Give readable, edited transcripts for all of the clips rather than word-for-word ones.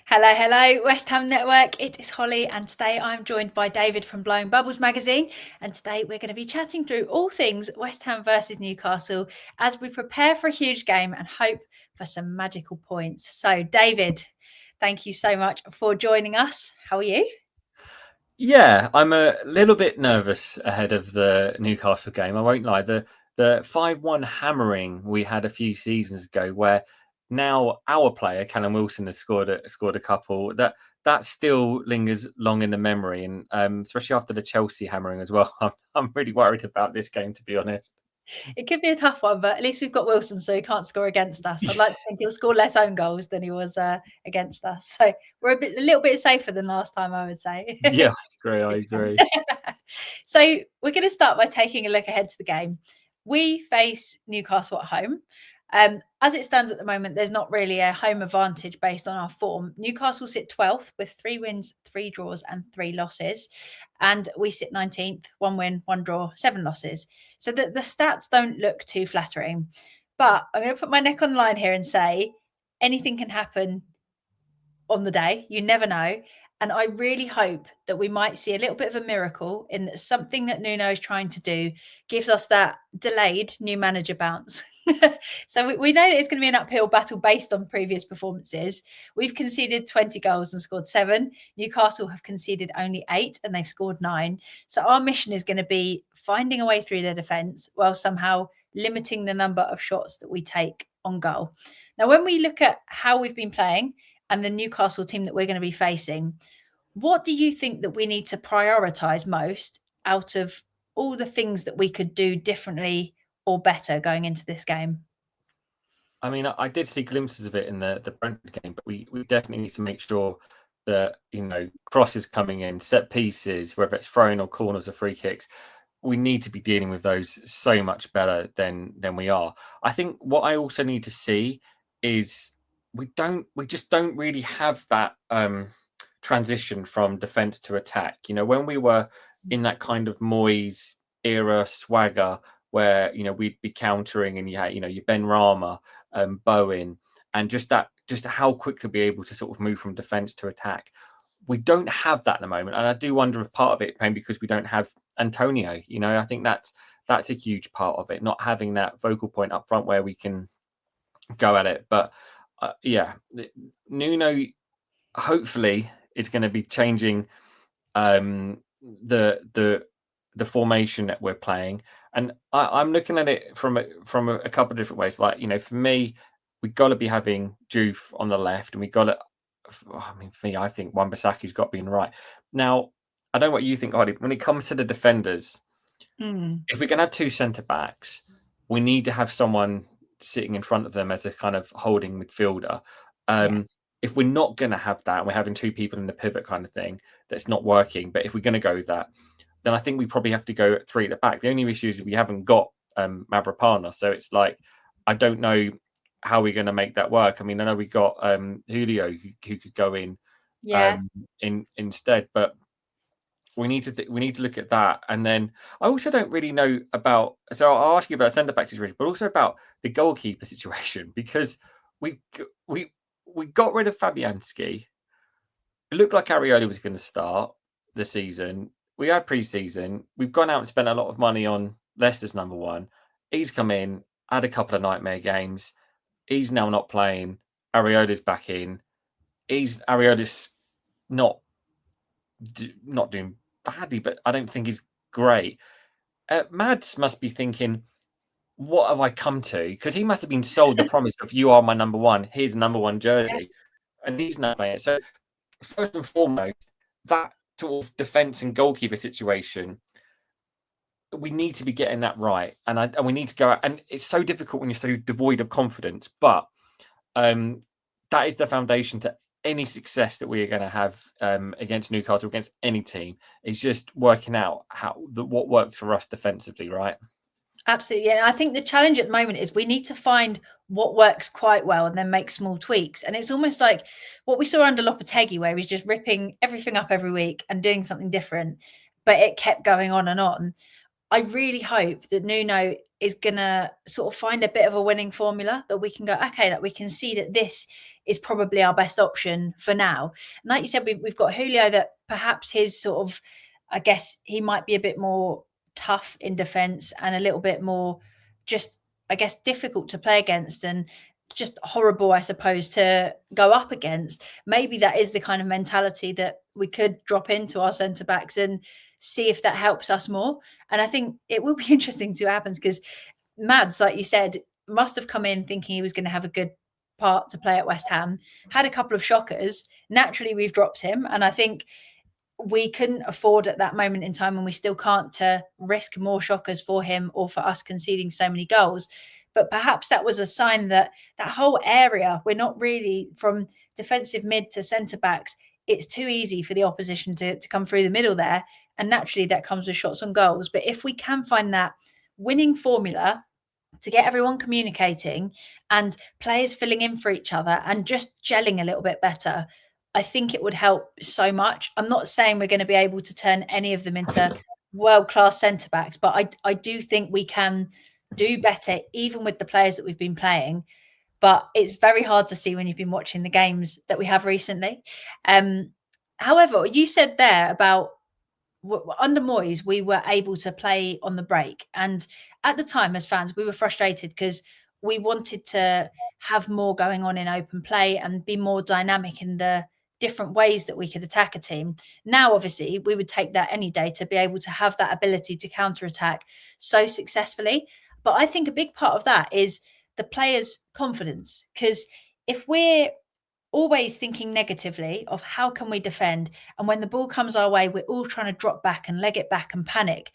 Hello, hello, West Ham Network. It is Holly, and today I'm joined by David from Blowing Bubbles magazine. And today we're going to be chatting through all things West Ham versus Newcastle as we prepare for a huge game and hope for some magical points. So, David, thank you so much for joining us. How are you? Yeah, I'm a little bit nervous ahead of the Newcastle game. I won't lie. The 5-1 hammering we had a few seasons ago, where now our player Callum Wilson has scored a couple. That still lingers long in the memory, and especially after the Chelsea hammering as well. I'm really worried about this game, to be honest. It could be a tough one, but at least we've got Wilson, so he can't score against us. I'd like to think he'll score less own goals than he was against us. So we're a little bit safer than last time, I would say. Yeah, I agree. I agree. So we're going to start by taking a look ahead to the game. We face Newcastle at home. As it stands at the moment, there's not really a home advantage based on our form. Newcastle sit 12th with 3 wins, 3 draws, and 3 losses. And we sit 19th, 1 win, 1 draw, 7 losses. So the stats don't look too flattering. But I'm going to put my neck on the line here and say anything can happen on the day. You never know. And I really hope that we might see a little bit of a miracle in that something that Nuno is trying to do gives us that delayed new manager bounce. So we know that it's going to be an uphill battle based on previous performances. We've conceded 20 goals and scored 7. Newcastle have conceded only 8 and they've scored 9. So our mission is going to be finding a way through their defence while somehow limiting the number of shots that we take on goal. Now, when we look at how we've been playing, and the Newcastle team that we're going to be facing, what do you think that we need to prioritise most out of all the things that we could do differently or better going into this game? I mean, I did see glimpses of it in the Brentford game, but we definitely need to make sure that crosses coming in, set pieces, whether it's thrown or corners or free kicks, we need to be dealing with those so much better than we are. I think what I also need to see is we just don't really have that transition from defense to attack. When we were in that kind of Moyes era swagger where we'd be countering and you had your Ben Rama, Bowen, and just how quickly be able to sort of move from defense to attack. We don't have that at the moment, and I do wonder if part of it maybe because we don't have Antonio. I think that's a huge part of it, not having that vocal point up front where we can go at it. But yeah, Nuno hopefully is going to be changing the formation that we're playing, and I'm looking at it from a couple of different ways. Like for me, we've got to be having Juve on the left, and we got to. I mean, for me, I think Wan-Bissaki's got to be in the right. Now, I don't know what you think, Hardy. When it comes to the defenders, if we can have 2 centre backs, we need to have someone sitting in front of them as a kind of holding midfielder. Yeah. If we're not going to have that, and we're having 2 people in the pivot kind of thing, that's not working. But if we're going to go with that, then I think we probably have to go at 3 at the back. The only issue is we haven't got Mavropanos, so it's like I don't know how we're going to make that work. I mean, I know we got Julio who could go in Yeah. instead, but we need to look at that. And then I also don't really know about. So I'll ask you about centre back situation, but also about the goalkeeper situation because we we we got rid of Fabianski. It looked like Arioli was going to start the season. We had pre-season. We've gone out and spent a lot of money on Leicester's number one. He's come in, had a couple of nightmare games. He's now not playing. Ariola's back in. Ariola's not not doing badly, but I don't think he's great. Mads must be thinking, what have I come to? Because he must have been sold the promise of you are my number one. Here's number one jersey, and he's not playing it. So first and foremost, that sort of defense and goalkeeper situation, we need to be getting that right, and we need to go out. And it's so difficult when you're so devoid of confidence, but that is the foundation to any success that we are going to have against Newcastle, against any team. It's just working out what works for us defensively, right? Absolutely. Yeah. I think the challenge at the moment is we need to find what works quite well and then make small tweaks. And it's almost like what we saw under Lopetegui, where he was just ripping everything up every week and doing something different, but it kept going on and on. I really hope that Nuno is going to sort of find a bit of a winning formula that we can go, okay, that we can see that this is probably our best option for now. And like you said, we've got Julio, that perhaps his sort of, I guess he might be a bit more tough in defence and a little bit more just, I guess, difficult to play against and just horrible, I suppose, to go up against. Maybe that is the kind of mentality that we could drop into our centre backs and see if that helps us more. And I think it will be interesting to see what happens, because Mads, like you said, must have come in thinking he was going to have a good part to play at West Ham, had a couple of shockers. Naturally, we've dropped him. And I think we couldn't afford at that moment in time, and we still can't, to risk more shockers for him or for us conceding so many goals. But perhaps that was a sign that that whole area, we're not really, from defensive mid to centre backs, it's too easy for the opposition to come through the middle there. And naturally that comes with shots on goals. But if we can find that winning formula to get everyone communicating and players filling in for each other and just gelling a little bit better, I think it would help so much. I'm not saying we're going to be able to turn any of them into world-class centre backs, but I do think we can do better even with the players that we've been playing. But it's very hard to see when you've been watching the games that we have recently. However, you said there about under Moyes, we were able to play on the break. And at the time, as fans, we were frustrated because we wanted to have more going on in open play and be more dynamic in the different ways that we could attack a team. Now, obviously, we would take that any day to be able to have that ability to counter-attack so successfully. But I think a big part of that is the players' confidence. Because if we're always thinking negatively of how can we defend, and when the ball comes our way, we're all trying to drop back and leg it back and panic,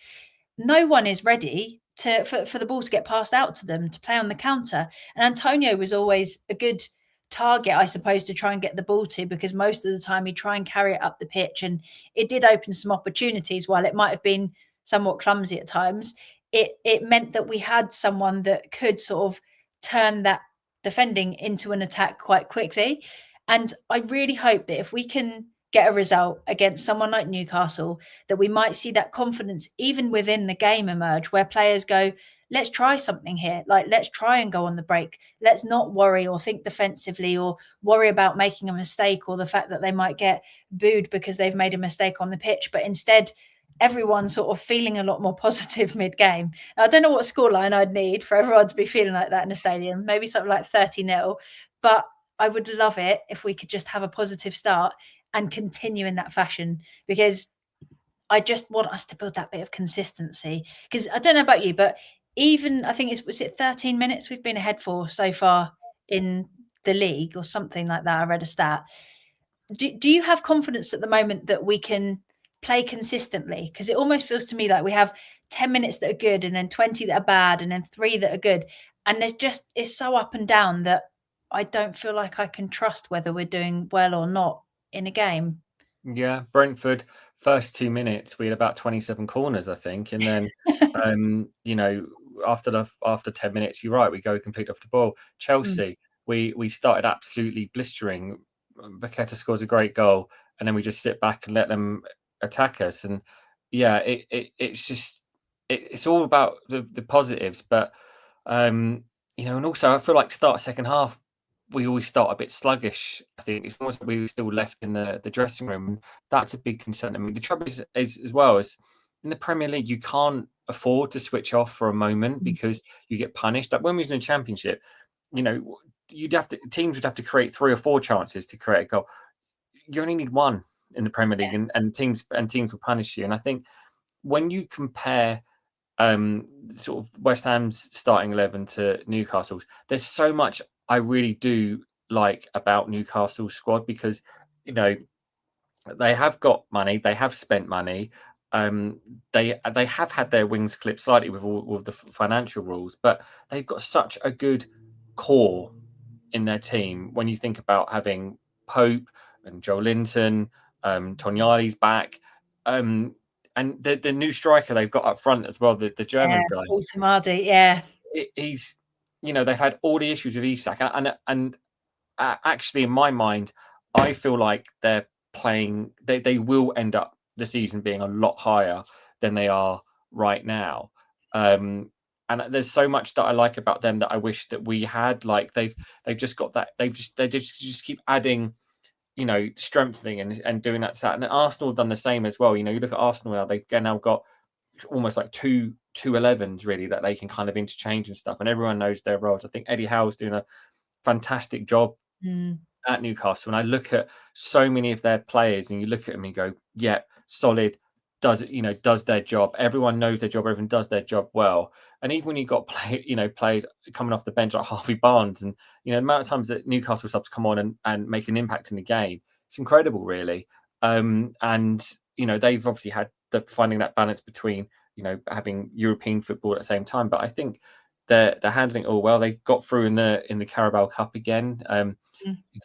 no one is ready for the ball to get passed out to them to play on the counter. And Antonio was always a good target, I suppose, to try and get the ball to, because most of the time he'd try and carry it up the pitch, and it did open some opportunities. While it might have been somewhat clumsy at times, it meant that we had someone that could sort of turn that defending into an attack quite quickly. And I really hope that if we can get a result against someone like Newcastle, that we might see that confidence even within the game emerge, where players go, let's try something here. Like, let's try and go on the break. Let's not worry or think defensively or worry about making a mistake or the fact that they might get booed because they've made a mistake on the pitch. But instead, everyone's sort of feeling a lot more positive mid-game. I don't know what scoreline I'd need for everyone to be feeling like that in a stadium. Maybe something like 30-0. But I would love it if we could just have a positive start and continue in that fashion, because I just want us to build that bit of consistency. Because I don't know about you, but even I think was it 13 minutes we've been ahead for so far in the league or something like that. I read a stat. Do you have confidence at the moment that we can play consistently? Because it almost feels to me like we have 10 minutes that are good and then 20 that are bad and then 3 that are good. And it's so up and down that I don't feel like I can trust whether we're doing well or not in a game. Yeah, Brentford, first 2 minutes, we had about 27 corners, I think. And then, after 10 minutes, you're right, we go complete off the ball. Chelsea, we started absolutely blistering. Paqueta scores a great goal, and then we just sit back and let them attack us. And yeah, it's all about the positives. But, and also I feel like start second half, we always start a bit sluggish. I think it's almost like we were still left in the dressing room. And that's a big concern. I mean, the trouble is as well as in the Premier League, you can't afford to switch off for a moment because you get punished. Like when we was in the Championship, teams would have to create 3 or 4 chances to create a goal. You only need 1 in the Premier League, and teams will punish you. And I think when you compare sort of West Ham's starting 11 to Newcastle's, there's so much I really do like about Newcastle's squad, because they have got money, they have spent money, they have had their wings clipped slightly with all the financial rules, but they've got such a good core in their team. When you think about having Pope and Joe Linton, Tonyali's back, and the new striker they've got up front as well, the German guy. Woltemade, yeah. He's, they've had all the issues with Isak, and actually, in my mind, I feel like they're playing. They will end up the season being a lot higher than they are right now. and there's so much that I like about them that I wish that we had. Like they've just got that. They just keep adding, strengthening and doing that. And Arsenal have done the same as well. You look at Arsenal now; they've now got almost like two 11s really that they can kind of interchange and stuff, and everyone knows their roles. I think Eddie Howe's doing a fantastic job at Newcastle. And I look at so many of their players, and you look at them and you go, yeah, solid, does their job. Everyone knows their job. Everyone does their job well. And even when you've got players coming off the bench like Harvey Barnes, and the amount of times that Newcastle subs come on and make an impact in the game, it's incredible, really. And they've obviously had finding that balance between having European football at the same time. But I think they're handling it all well. They've got through in the Carabao Cup again.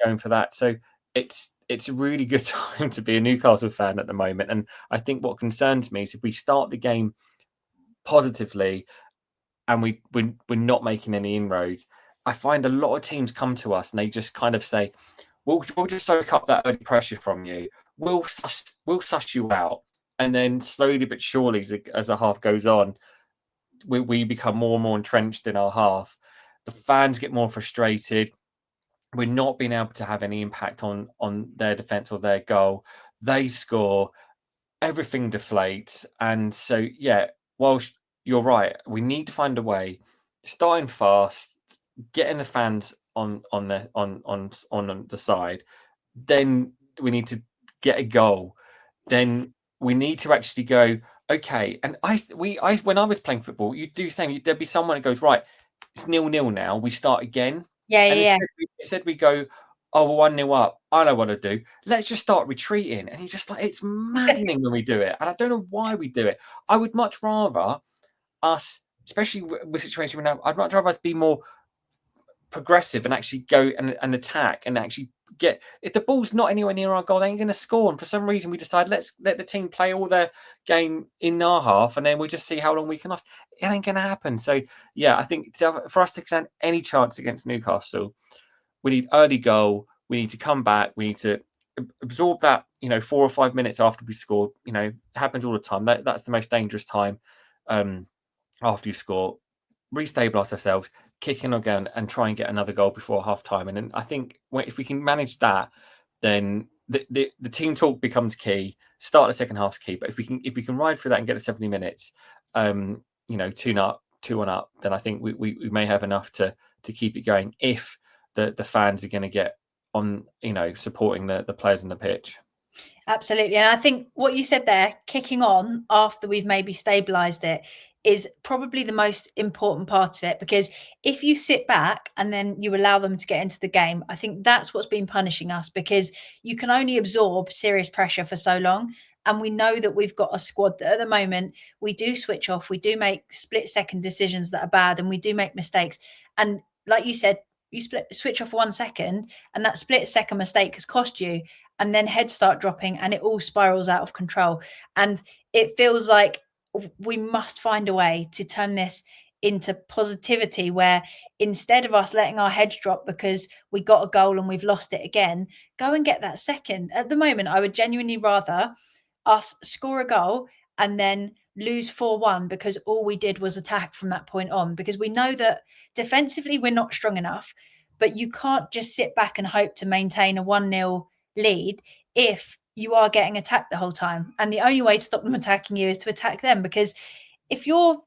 Going for that, so it's a really good time to be a Newcastle fan at the moment. And I think what concerns me is if we start the game positively and we're not making any inroads, I find a lot of teams come to us and they just kind of say, we'll just soak up that early pressure from you. We'll suss you out. And then slowly but surely, as the half goes on, we become more and more entrenched in our half. The fans get more frustrated. We're not being able to have any impact on their defense or their goal. They score, everything deflates. And so, yeah, whilst you're right, we need to find a way, starting fast, getting the fans on the side. Then we need to get a goal. Then we need to actually go, okay. And when I was playing football, you do the same. There'd be someone that goes, right, it's 0-0 now. We start again. Yeah, And yeah, instead we go, oh, we're 1-0 up. I know what to do. Let's just start retreating. And he's just like, it's maddening when we do it. And I don't know why we do it. I would much rather us, especially with situation we now, I'd much rather us be more progressive and actually go and attack and actually get, if the ball's not anywhere near our goal, they ain't going to score. And for some reason we decide, let's let the team play all their game in our half and then we'll just see how long we can last. It ain't going to happen. So yeah, I think for us to stand any chance against Newcastle, we need early goal. We need to come back. We need to absorb that, 4 or 5 minutes after we score. It happens all the time. That's the most dangerous time after you score. Restabilize ourselves, kick in again, and try and get another goal before half time. And then I think if we can manage that, then the team talk becomes key. Start the second half's key. But if we can ride through that and get to 70 minutes, 2-1 up, then I think we may have enough to keep it going if the fans are going to get on, supporting the players on the pitch. Absolutely. And I think what you said there, kicking on after we've maybe stabilised it, is probably the most important part of it. Because if you sit back and then you allow them to get into the game, I think that's what's been punishing us, because you can only absorb serious pressure for so long. And we know that we've got a squad that at the moment we do switch off, we do make split-second decisions that are bad, and we do make mistakes. And like you said, you switch off 1 second, and that split-second mistake has cost you, and then heads start dropping and it all spirals out of control. And it feels like we must find a way to turn this into positivity, where instead of us letting our heads drop because we got a goal and we've lost it again, go and get that second. At the moment, I would genuinely rather us score a goal and then lose 4-1 because all we did was attack from that point on, because we know that defensively we're not strong enough. But you can't just sit back and hope to maintain a 1-0 lead if you are getting attacked the whole time. And the only way to stop them attacking you is to attack them. Because if you're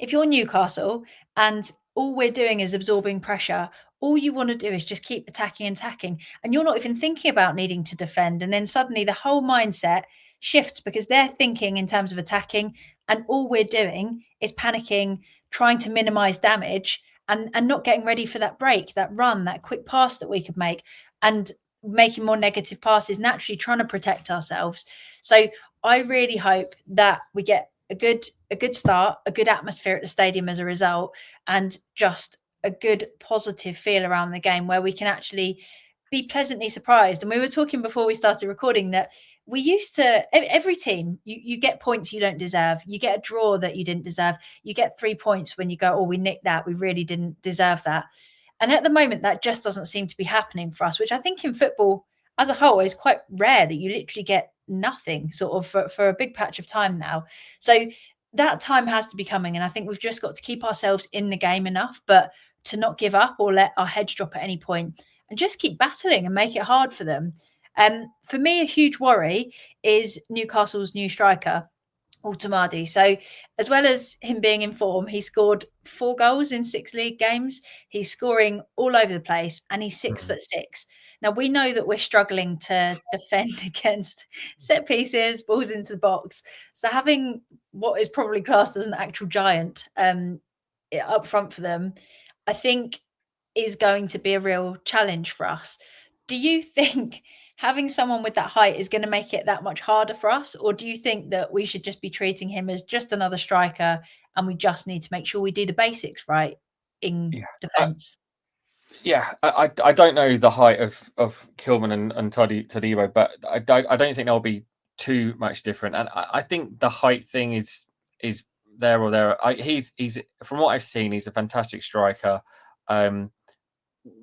Newcastle and all we're doing is absorbing pressure, all you want to do is just keep attacking and attacking, and you're not even thinking about needing to defend. And then suddenly the whole mindset shifts because they're thinking in terms of attacking, and all we're doing is panicking, trying to minimize damage, and not getting ready for that break, that run, that quick pass that we could make, and making more negative passes, naturally trying to protect ourselves. So I really hope that we get a good start, a good atmosphere at the stadium as a result, and just a good positive feel around the game where we can actually be pleasantly surprised. And we were talking before we started recording that we used to, every team, you get points you don't deserve. You get a draw that you didn't deserve. You get 3 points when you go, oh, we nicked that. We really didn't deserve that. And at the moment, that just doesn't seem to be happening for us, which I think in football as a whole is quite rare, that you literally get nothing sort of for a big patch of time now. So that time has to be coming. And I think we've just got to keep ourselves in the game enough, but to not give up or let our heads drop at any point and just keep battling and make it hard for them. For me, a huge worry is Newcastle's new striker, Woltemade. So, as well as him being in form, he scored 4 goals in 6 league games. He's scoring all over the place, and he's 6'6". Now we know that we're struggling to defend against set pieces, balls into the box. So having what is probably classed as an actual giant up front for them, I think, is going to be a real challenge for us. Do you think having someone with that height is going to make it that much harder for us? Or do you think that we should just be treating him as just another striker and we just need to make sure we do the basics right in Yeah. defence? I don't know the height of Kilman and Todibo, but I don't think they'll be too much different. And I think the height thing is there or there. He's from what I've seen, he's a fantastic striker.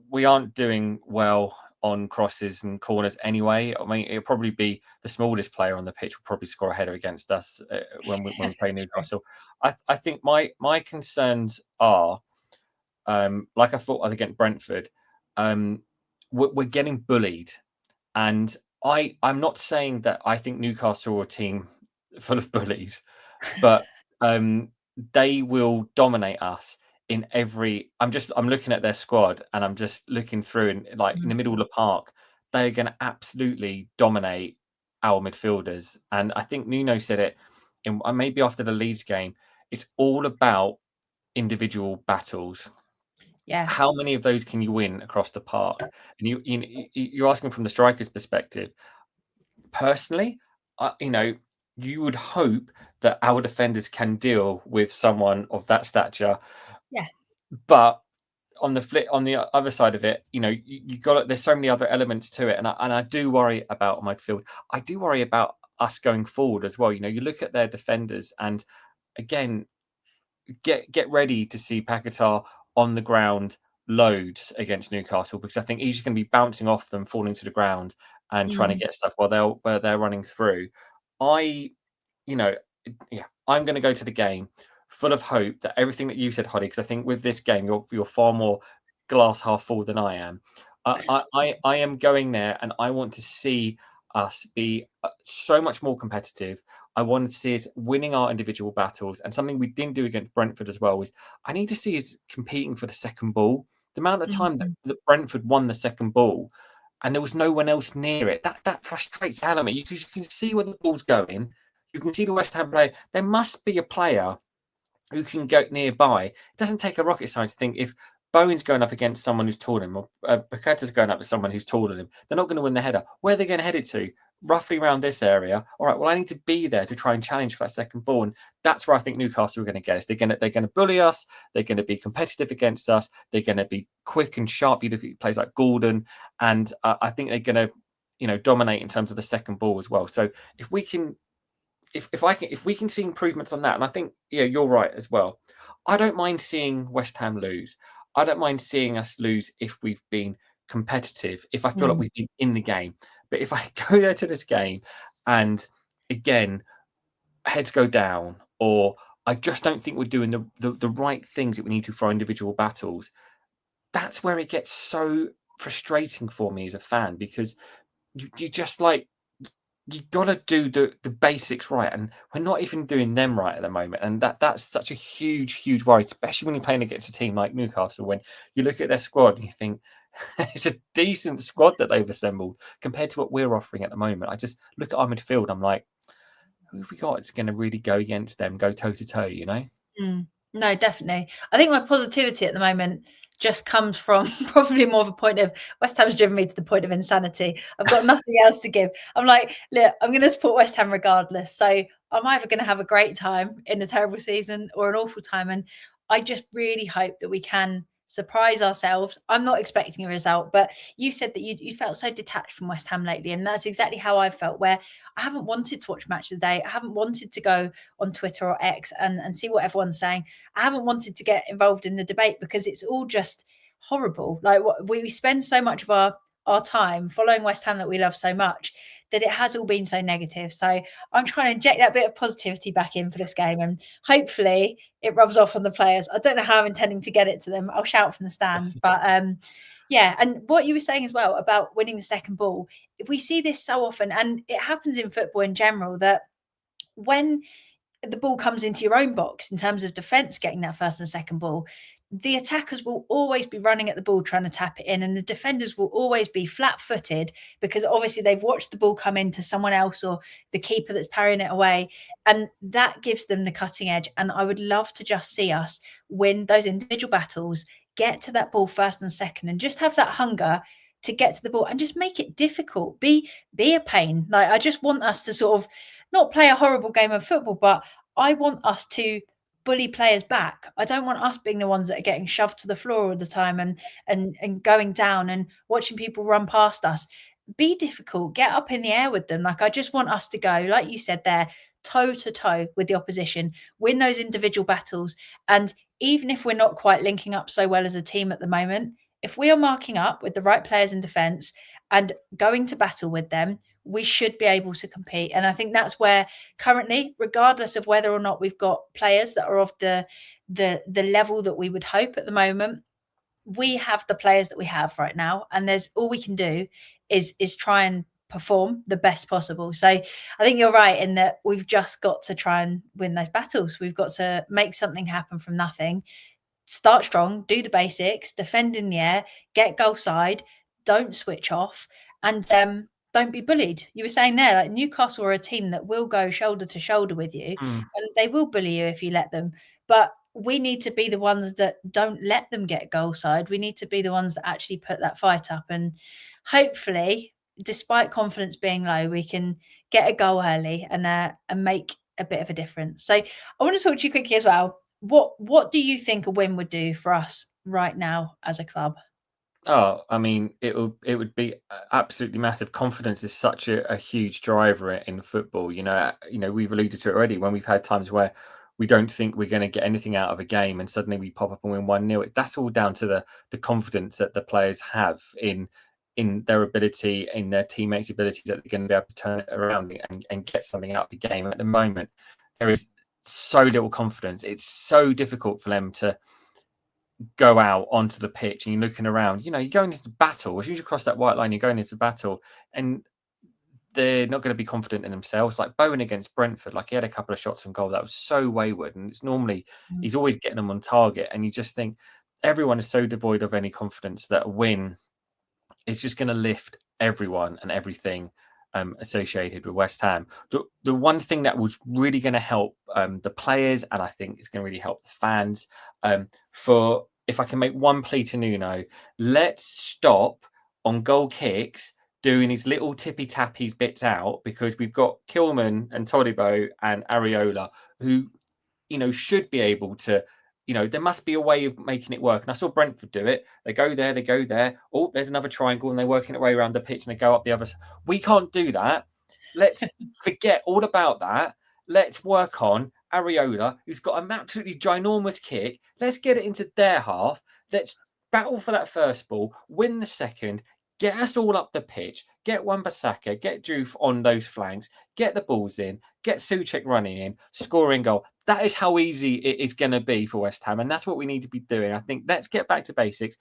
We aren't doing well on crosses and corners anyway. I mean, it'll probably be the smallest player on the pitch will probably score a header against us when we play Newcastle. I think my concerns are, like I thought against Brentford, we're getting bullied, and I'm not saying that I think Newcastle are a team full of bullies, but they will dominate us in every. I'm looking at their squad, and I'm just looking through, and like in the middle of the park, they're going to absolutely dominate our midfielders. And I think Nuno said it, maybe after the Leeds game. It's all about individual battles. Yeah. How many of those can you win across the park? And you're asking from the striker's perspective. Personally, you would hope that our defenders can deal with someone of that stature. Yeah. But on the other side of it, you got there's so many other elements to it, and I do worry about midfield. I do worry about us going forward as well. You look at their defenders, and again, get ready to see Paquetá on the ground loads against Newcastle, because I think he's just going to be bouncing off them, falling to the ground, and trying to get stuff while they're running through. I, you know, yeah, I'm going to go to the game full of hope that everything that you said, Hoddy, because I think with this game you're far more glass half full than I am. I am going there, and I want to see us be so much more competitive. I want to see us winning our individual battles, and something we didn't do against Brentford as well is I need to see us competing for the second ball. The amount of time that Brentford won the second ball, and there was no one else near it, that frustrates the hell out of me. You can see where the ball's going. You can see the West Ham player. There must be a player who can go nearby. It doesn't take a rocket science to think if Bowen's going up against someone who's taller than him, or Paqueta's going up to someone who's taller than him, they're not going to win the header. Where are they going to head it to? Roughly around this area. All right, well, I need to be there to try and challenge for that second ball. And that's where I think Newcastle are going to get us. They're going to bully us. They're going to be competitive against us. They're going to be quick and sharp. You look at players like Gordon, and I think they're going to, dominate in terms of the second ball as well. So if we can if we can see improvements on that, and I think you're right as well. I don't mind seeing West Ham lose. I don't mind seeing us lose if we've been competitive, if I feel like we've been in the game. But if I go there to this game and again heads go down, or I just don't think we're doing the right things that we need to for our individual battles, that's where it gets so frustrating for me as a fan, because you just like you got to do the basics right, and we're not even doing them right at the moment, and that's such a huge worry, especially when you're playing against a team like Newcastle. When you look at their squad and you think it's a decent squad that they've assembled compared to what we're offering at the moment. I just look at our midfield, I'm like, who have we got that's going to really go against them, go toe to toe, No, definitely. I think my positivity at the moment just comes from probably more of a point of West Ham's driven me to the point of insanity. I've got nothing else to give. I'm like, look, I'm going to support West Ham regardless. So I'm either going to have a great time in a terrible season or an awful time. And I just really hope that we can surprise ourselves. I'm not expecting a result, but you said that you felt so detached from West Ham lately. And that's exactly how I felt, where I haven't wanted to watch Match of the Day. I haven't wanted to go on Twitter or X and see what everyone's saying. I haven't wanted to get involved in the debate because it's all just horrible. Like we spend so much of our time following West Ham that we love so much that it has all been so negative. So I'm trying to inject that bit of positivity back in for this game, and hopefully it rubs off on the players. I don't know how I'm intending to get it to them. I'll shout from the stands, but yeah. And what you were saying as well about winning the second ball, we see this so often, and it happens in football in general, that when the ball comes into your own box in terms of defence getting that first and second ball, the attackers will always be running at the ball trying to tap it in, and the defenders will always be flat-footed because obviously they've watched the ball come into someone else or the keeper that's parrying it away, and that gives them the cutting edge. And I would love to just see us win those individual battles, get to that ball first and second, and just have that hunger to get to the ball and just make it difficult. Be a pain. Like, I just want us to sort of not play a horrible game of football, but I want us to bully players back. I don't want us being the ones that are getting shoved to the floor all the time and going down and watching people run past us. Be difficult, get up in the air with them. Like, I just want us to go, like you said there, toe to toe with the opposition, win those individual battles. And even if we're not quite linking up so well as a team at the moment, if we are marking up with the right players in defence and going to battle with them, we should be able to compete. And I think that's where currently, regardless of whether or not we've got players that are of the level that we would hope at the moment, we have the players that we have right now, and there's all we can do is try and perform the best possible. So I think you're right in that we've just got to try and win those battles. We've got to make something happen from nothing. Start strong, do the basics, defend in the air, get goal side, don't switch off, and don't be bullied. You were saying there, like, Newcastle are a team that will go shoulder to shoulder with you, and they will bully you if you let them. But we need to be the ones that don't let them get goal side. We need to be the ones that actually put that fight up. And hopefully, despite confidence being low, we can get a goal early and make a bit of a difference. So I want to talk to you quickly as well. What do you think a win would do for us right now as a club? Oh, I mean, it would be absolutely massive. Confidence is such a huge driver in football. We've alluded to it already when we've had times where we don't think we're going to get anything out of a game, and suddenly we pop up and win 1-0. That's all down to the confidence that the players have in their ability, in their teammates' abilities, that they're going to be able to turn it around and get something out of the game. At the moment, there is so little confidence. It's so difficult for them to go out onto the pitch, and you're looking around. You're going into battle. As soon as you cross that white line, you're going into battle, and they're not going to be confident in themselves. Like Bowen against Brentford, like, he had a couple of shots on goal that was so wayward, and it's normally he's always getting them on target. And you just think everyone is so devoid of any confidence that a win is just going to lift everyone and everything associated with West Ham. The one thing that was really going to help the players, and I think it's going to really help the fans, for if I can make one plea to Nuno, let's stop on goal kicks doing his little tippy tappies bits out, because we've got Kilman and Todibo and Areola who should be able to. There must be a way of making it work. And I saw Brentford do it. They go there, they go there. Oh, there's another triangle, and they're working their way around the pitch, and they go up the other side. We can't do that. Let's forget all about that. Let's work on Areola, who's got an absolutely ginormous kick. Let's get it into their half. Let's battle for that first ball, win the second, get us all up the pitch, get Wan-Bissaka, get Juve on those flanks, get the balls in, get Souček running in, scoring goal. That is how easy it is going to be for West Ham, and that's what we need to be doing. I think let's get back to basics.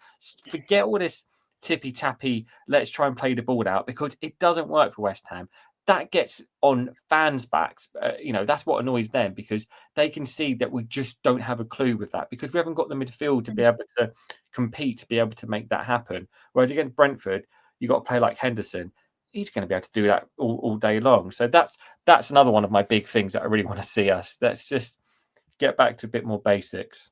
Forget all this tippy-tappy, let's try and play the ball out, because it doesn't work for West Ham. That gets on fans' backs. That's what annoys them, because they can see that we just don't have a clue with that, because we haven't got the midfield to be able to compete, to be able to make that happen. Whereas against Brentford, you've got a player like Henderson. He's going to be able to do that all day long. So that's another one of my big things that I really want to see us. Let's just get back to a bit more basics.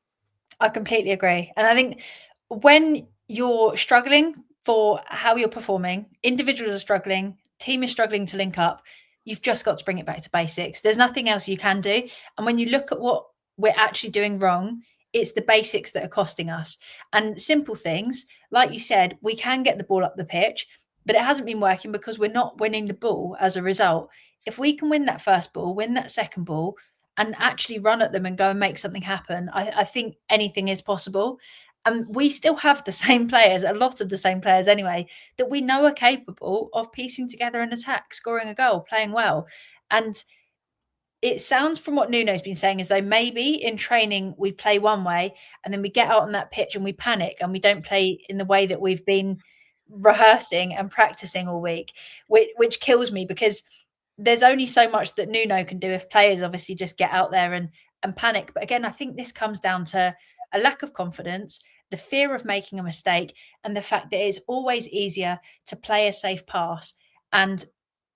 I completely agree. And I think when you're struggling for how you're performing, individuals are struggling, team is struggling to link up, you've just got to bring it back to basics. There's nothing else you can do. And when you look at what we're actually doing wrong, it's the basics that are costing us. And simple things, like you said, we can get the ball up the pitch, but it hasn't been working because we're not winning the ball as a result. If we can win that first ball, win that second ball, and actually run at them and go and make something happen, I think anything is possible. And we still have the same players, a lot of the same players anyway, that we know are capable of piecing together an attack, scoring a goal, playing well. And it sounds from what Nuno's been saying as though maybe in training we play one way and then we get out on that pitch and we panic and we don't play in the way that we've been rehearsing and practicing all week, which kills me, because there's only so much that Nuno can do if players obviously just get out there and panic. But again, I think this comes down to a lack of confidence, the fear of making a mistake, and the fact that it's always easier to play a safe pass. And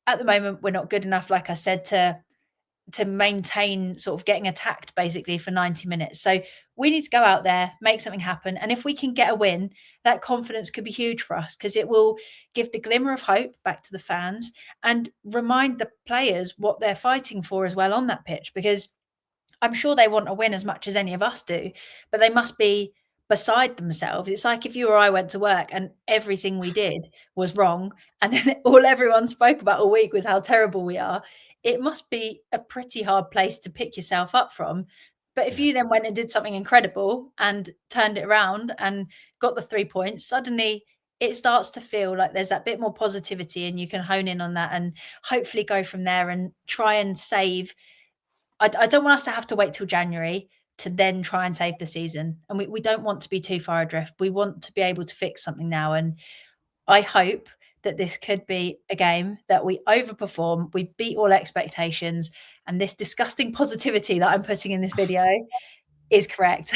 at the moment, we're not good enough, like I said, to maintain sort of getting attacked basically for 90 minutes. So we need to go out there, make something happen. And if we can get a win, that confidence could be huge for us, because it will give the glimmer of hope back to the fans and remind the players what they're fighting for as well on that pitch. Because I'm sure they want a win as much as any of us do, but they must be beside themselves. It's like if you or I went to work and everything we did was wrong, and then all everyone spoke about all week was how terrible we are. It must be a pretty hard place to pick yourself up from. But if Yeah. you then went and did something incredible and turned it around and got the 3 points, suddenly it starts to feel like there's that bit more positivity, and you can hone in on that and hopefully go from there and try and save. I don't want us to have to wait till January to then try and save the season. And we don't want to be too far adrift. We want to be able to fix something now. And I hope that this could be a game that we overperform, we beat all expectations, and this disgusting positivity that I'm putting in this video is correct.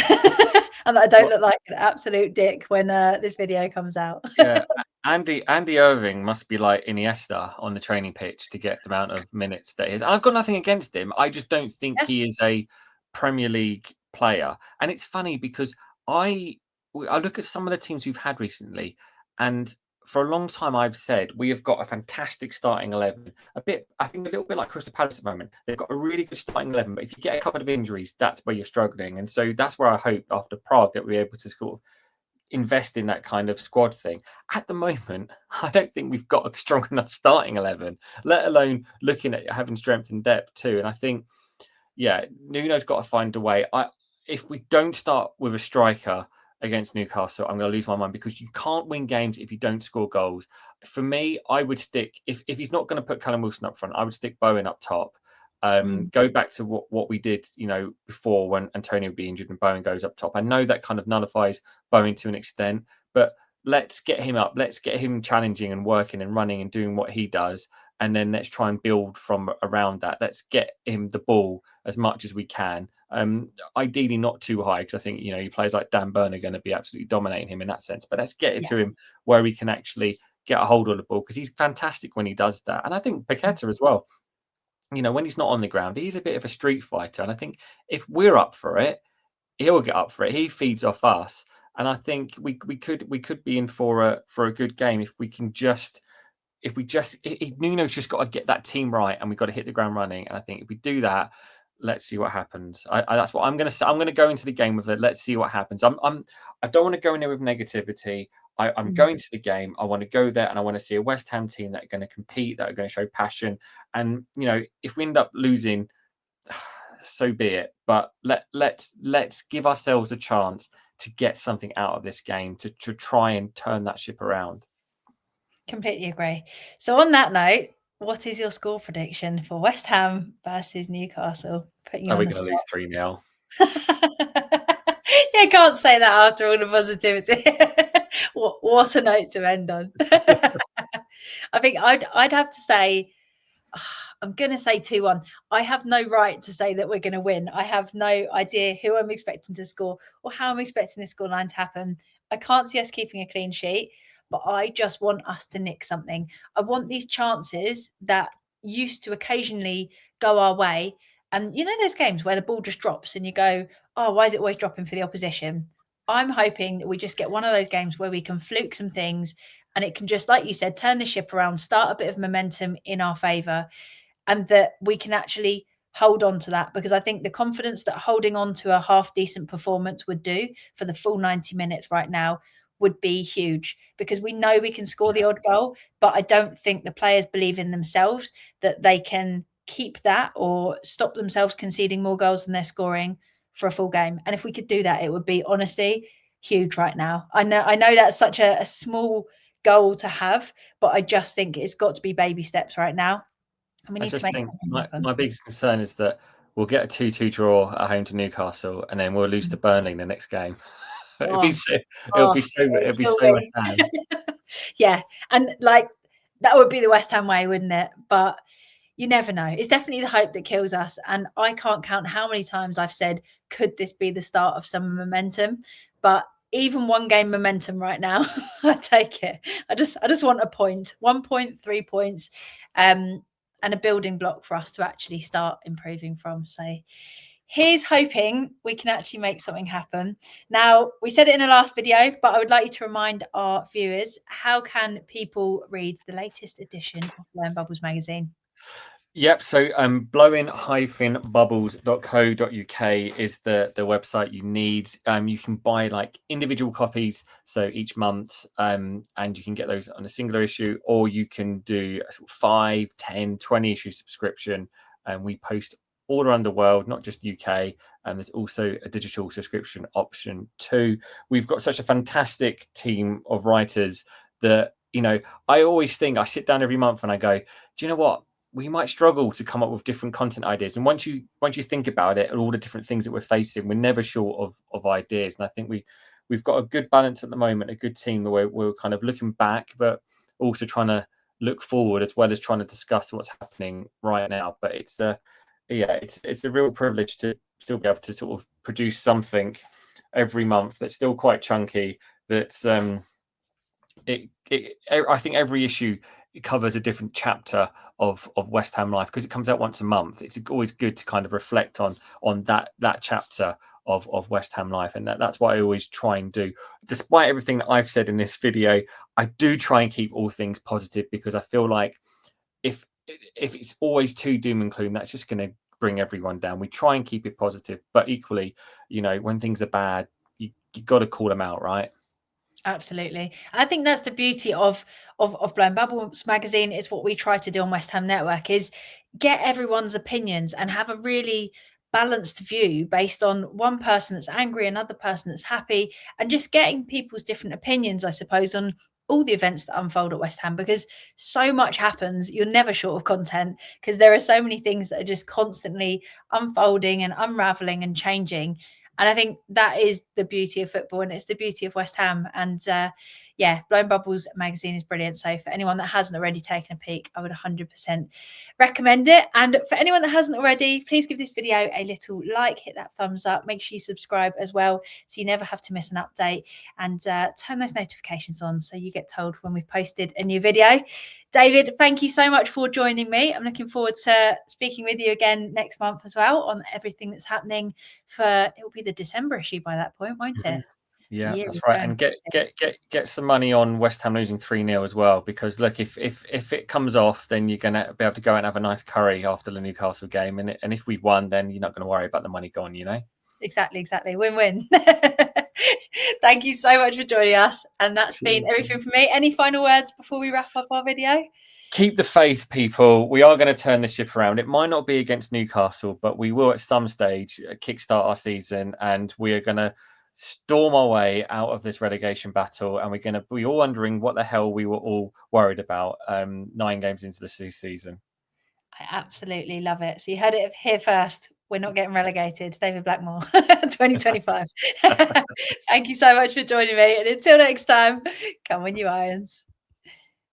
And that I don't look like an absolute dick when this video comes out. Yeah, Andy Irving must be like Iniesta on the training pitch to get the amount of minutes that he is. I've got nothing against him. I just don't think Yeah. he is a Premier League player. And it's funny because I look at some of the teams we've had recently, and for a long time I've said we have got a fantastic starting 11. I think a little bit like Crystal Palace at the moment. They've got a really good starting 11, but if you get a couple of injuries, that's where you're struggling. And so that's where I hope after Prague that we're able to sort of invest in that kind of squad thing. At the moment, I don't think we've got a strong enough starting 11, let alone looking at having strength and depth too. And I think, yeah, Nuno's got to find a way. If we don't start with a striker against Newcastle, I'm going to lose my mind, because you can't win games if you don't score goals. For me, I would stick, if he's not going to put Callum Wilson up front, I would stick Bowen up top. Go back to what we did, before, when Antonio would be injured and Bowen goes up top. I know that kind of nullifies Bowen to an extent, but let's get him up. Let's get him challenging and working and running and doing what he does. And then let's try and build from around that. Let's get him the ball as much as we can. Ideally not too high, because I think, he players like Dan Burn are going to be absolutely dominating him in that sense. But let's get it to him where we can actually get a hold of the ball, because he's fantastic when he does that. And I think Paqueta as well. When he's not on the ground, he's a bit of a street fighter. And I think if we're up for it, he'll get up for it. He feeds off us. And I think we could be in for a good game if we can just Nuno's just got to get that team right, and we've got to hit the ground running. And I think if we do that, let's see what happens. That's what I'm going to say. I'm going to go into the game with it. Let's see what happens. I don't want to go in there with negativity. I'm going to the game. I want to go there, and I want to see a West Ham team that are going to compete, that are going to show passion. And if we end up losing, so be it. But let's give ourselves a chance to get something out of this game to try and turn that ship around. Completely agree. So on that note, what is your score prediction for West Ham versus Newcastle? Are we going to lose 3-0? You can't say that after all the positivity. What a note to end on. I think I'd have to say, I'm going to say 2-1. I have no right to say that we're going to win. I have no idea who I'm expecting to score or how I'm expecting this scoreline to happen. I can't see us keeping a clean sheet, but I just want us to nick something. I want these chances that used to occasionally go our way. And there's games where the ball just drops and you go, oh, why is it always dropping for the opposition? I'm hoping that we just get one of those games where we can fluke some things, and it can just, like you said, turn the ship around, start a bit of momentum in our favour, and that we can actually hold on to that. Because I think the confidence that holding on to a half decent performance would do for the full 90 minutes right now would be huge, because we know we can score the odd goal, but I don't think the players believe in themselves that they can keep that or stop themselves conceding more goals than they're scoring for a full game. And if we could do that, it would be, honestly, huge right now. I know that's such a small goal to have, but I just think it's got to be baby steps right now. And we I need to just make think something happen. my biggest concern is that we'll get a 2-2 draw at home to Newcastle, and then we'll lose to Burnley the next game. It'll be Oh, so oh, it'll be kill so me. West Ham. Yeah, and like that would be the West Ham way, wouldn't it? But you never know. It's definitely the hope that kills us. And I can't count how many times I've said, could this be the start of some momentum? But even one game momentum right now, I take it. I just want a point, 1 point, 3 points, and a building block for us to actually start improving from. So here's hoping we can actually make something happen. Now, we said it in the last video, but I would like you to remind our viewers, how can people read the latest edition of Blowing Bubbles magazine? Yep. So blowing-bubbles.co.uk is the website you need. You can buy like individual copies, so each month, and you can get those on a singular issue, or you can do a 5, 10, 20 issue subscription. And we post all around the world, not just UK. And there's also a digital subscription option too. We've got such a fantastic team of writers that, you know, I always think, I sit down every month and I go, do you know what? We might struggle to come up with different content ideas. And once you think about it and all the different things that we're facing, we're never short of ideas. And I think we've got a good balance at the moment, a good team where we're kind of looking back, but also trying to look forward as well as trying to discuss what's happening right now. But it's a real privilege to still be able to sort of produce something every month that's still quite chunky. That's I think every issue covers a different chapter of West Ham life because it comes out once a month. It's always good to kind of reflect on that chapter of West Ham life, and that's what I always try and do. Despite everything that I've said in this video, I do try and keep all things positive because I feel like if it's always too doom and gloom, that's just going to bring everyone down. We try and keep it positive, but equally, you know, when things are bad, you got to call them out, right? Absolutely. I think that's the beauty of Blowing Bubbles magazine. Is what we try to do on West Ham Network is get everyone's opinions and have a really balanced view based on one person that's angry, another person that's happy, and just getting people's different opinions, I suppose, on all the events that unfold at West Ham, because so much happens. You're never short of content because there are so many things that are just constantly unfolding and unraveling and changing. And I think that is the beauty of football, and it's the beauty of West Ham. And yeah, Blowing Bubbles magazine is brilliant. So for anyone that hasn't already taken a peek, I would 100% recommend it. And for anyone that hasn't already, please give this video a little like, hit that thumbs up, make sure you subscribe as well so you never have to miss an update, and turn those notifications on so you get told when we've posted a new video. David, thank you so much for joining me. I'm looking forward to speaking with you again next month as well on everything that's happening for, it will be the December issue by that point, won't it? Yeah, that's right. And get some money on West Ham losing 3-0 as well, because look, if it comes off, then you're gonna be able to go out and have a nice curry after the Newcastle game, and if we won, then you're not going to worry about the money gone, you know. Exactly. Win-win. Thank you so much for joining us, and that's been everything from me. Any final words before we wrap up our video? Keep the faith, people. We are going to turn the ship around. It might not be against Newcastle, but we will at some stage kickstart our season, and we are going to storm our way out of this relegation battle. And we're going to be all wondering what the hell we were all worried about 9 games into the season. I absolutely love it. So you heard it here first. We're not getting relegated. David Blackmore, 2025. Thank you so much for joining me. And until next time, come on, you Irons.